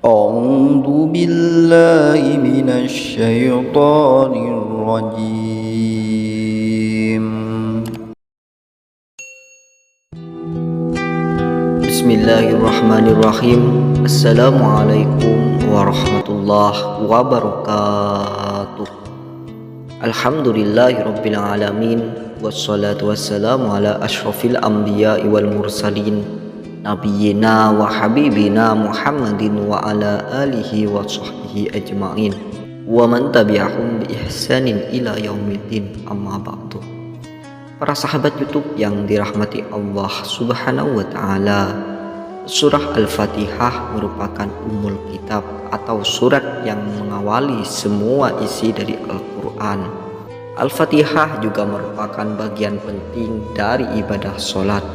أعوذ بالله من الشيطان الرجيم. بسم الله الرحمن الرحيم. السلام عليكم ورحمة الله وبركاته. الحمد لله رب العالمين والصلاة والسلام على أشرف الأنبياء والمرسلين Nabiyina wa habibina Muhammadin wa ala alihi wa sahbihi ajma'in wa man tabi'ahum bi ihsanin ila yaumiddin, amma ba'du. Para sahabat YouTube yang dirahmati Allah Subhanahu wa taala, surah Al-Fatihah merupakan ummul kitab atau surat yang mengawali semua isi dari Al-Qur'an. Al-Fatihah juga merupakan bagian penting dari ibadah sholat.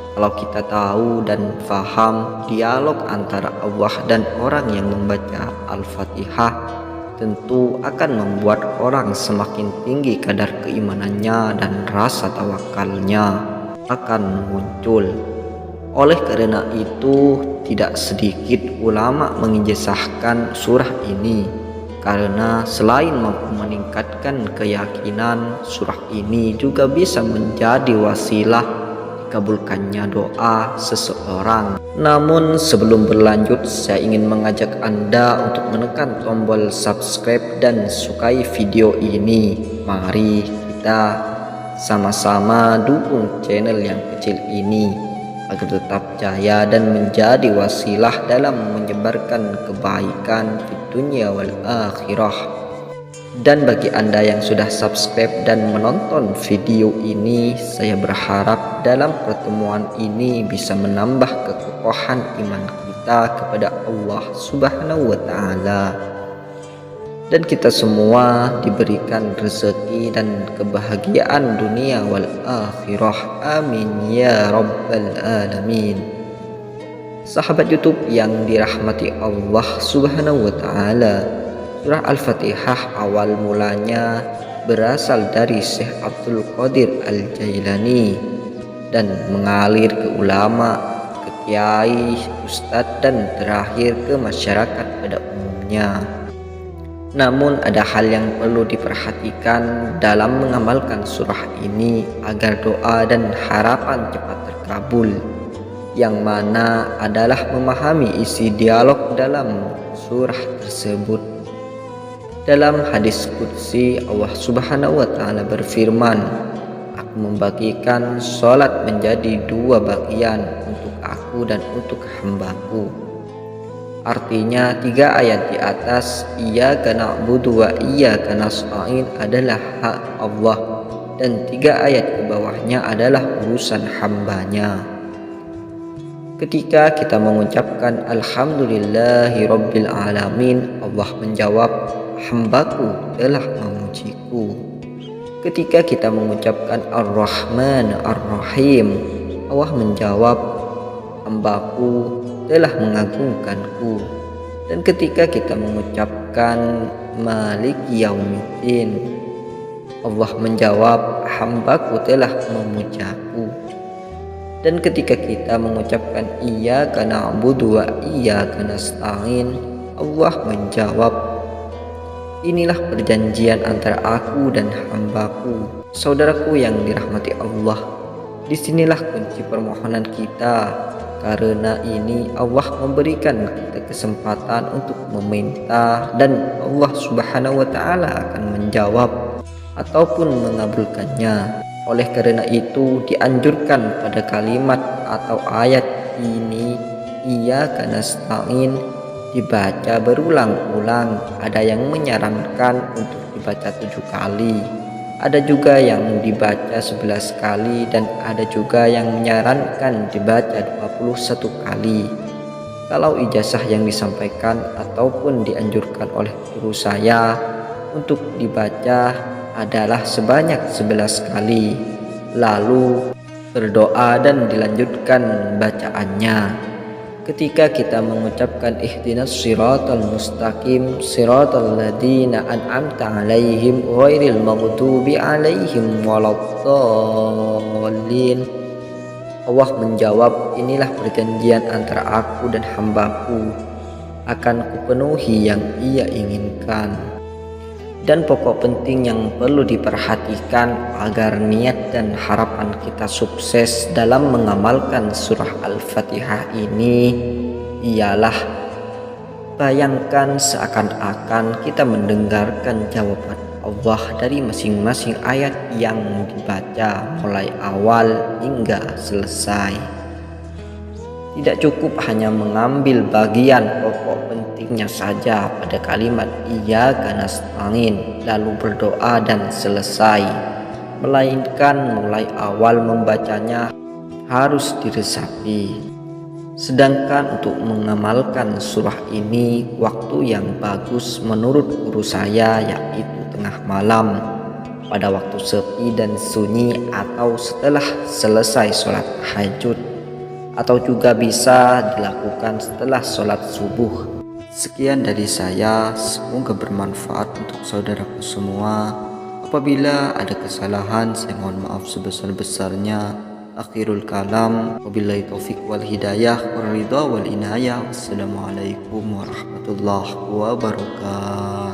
Kalau kita tahu dan faham dialog antara Allah dan orang yang membaca Al-Fatihah, tentu akan membuat orang semakin tinggi kadar keimanannya dan rasa tawakalnya akan muncul. Oleh karena itu, tidak sedikit ulama mengijazahkan surah ini karena selain mampu meningkatkan keyakinan, surah ini juga bisa menjadi wasilah kabulkannya doa seseorang. Namun sebelum berlanjut, saya ingin mengajak Anda untuk menekan tombol subscribe dan sukai video ini. Mari kita sama-sama dukung channel yang kecil ini agar tetap jaya dan menjadi wasilah dalam menyebarkan kebaikan di dunia wal akhirah. Dan bagi Anda yang sudah subscribe dan menonton video ini, saya berharap dalam pertemuan ini bisa menambah kekokohan iman kita kepada Allah Subhanahu wa taala, dan kita semua diberikan rezeki dan kebahagiaan dunia wal akhirah. Amin ya rabbal alamin. Sahabat YouTube yang dirahmati Allah Subhanahu wa taala, surah Al-Fatihah awal mulanya berasal dari Syekh Abdul Qadir Al-Jailani dan mengalir ke ulama, ke kiai, ustadz, dan terakhir ke masyarakat pada umumnya. Namun ada hal yang perlu diperhatikan dalam mengamalkan surah ini agar doa dan harapan cepat terkabul, yang mana adalah memahami isi dialog dalam surah tersebut. Dalam hadis qudsi, Allah Subhanahu wa taala berfirman, "Aku membagikan sholat menjadi dua bagian, untuk aku dan untuk hambaku." Artinya 3 ayat di atas, iyyaka na'budu wa iyyaka nasta'in, adalah hak Allah, dan 3 ayat ke bawahnya adalah urusan hambanya. Ketika kita mengucapkan alhamdulillahi rabbil alamin, Allah menjawab, hambaku telah memujiku. Ketika kita mengucapkan ar-Rahman ar-Rahim, Allah menjawab, hambaku telah mengagungkanku. Dan ketika kita mengucapkan Maliki Yaumiddin, Allah menjawab, hambaku telah memujaku. Dan ketika kita mengucapkan iyyaka na'budu wa iyyaka nasta'in, Allah menjawab, inilah perjanjian antara aku dan hambaku. Saudaraku yang dirahmati Allah, disinilah kunci permohonan kita. Karena ini Allah memberikan kita kesempatan untuk meminta, dan Allah Subhanahu wa taala akan menjawab ataupun mengabulkannya. Oleh karena itu dianjurkan pada kalimat atau ayat ini, iyyaka nasta'in, dibaca berulang-ulang. Ada yang menyarankan untuk dibaca 7 kali, ada juga yang dibaca 11 kali, dan ada juga yang menyarankan dibaca 21 kali. Kalau ijazah yang disampaikan ataupun dianjurkan oleh guru saya untuk dibaca adalah sebanyak 11 kali, lalu berdoa dan dilanjutkan bacaannya. Ketika kita mengucapkan ihdinas siratal mustaqim siratal ladzina an'amta 'alaihim ghairil maghdubi 'alaihim waladdallin, Allah menjawab, inilah perjanjian antara aku dan hambaku. akan kupenuhi yang ia inginkan. Dan pokok penting yang perlu diperhatikan agar niat dan harapan kita sukses dalam mengamalkan surah Al-Fatihah ini ialah bayangkan seakan-akan kita mendengarkan jawaban Allah dari masing-masing ayat yang dibaca mulai awal hingga selesai. Tidak cukup hanya mengambil bagian pokok pentingnya saja pada kalimat iyyaka nasta'in lalu berdoa dan selesai, melainkan mulai awal membacanya harus diresapi. Sedangkan untuk mengamalkan surah ini, waktu yang bagus menurut guru saya yaitu tengah malam, pada waktu sepi dan sunyi, atau setelah selesai sholat tahajud, atau juga bisa dilakukan setelah sholat subuh. Sekian dari saya, semoga bermanfaat untuk saudaraku semua. Apabila ada kesalahan, saya mohon maaf sebesar-besarnya. Akhirul kalam, wabillahi taufiq wal hidayah wal ridha wal inayah. Wassalamualaikum warahmatullahi wabarakatuh.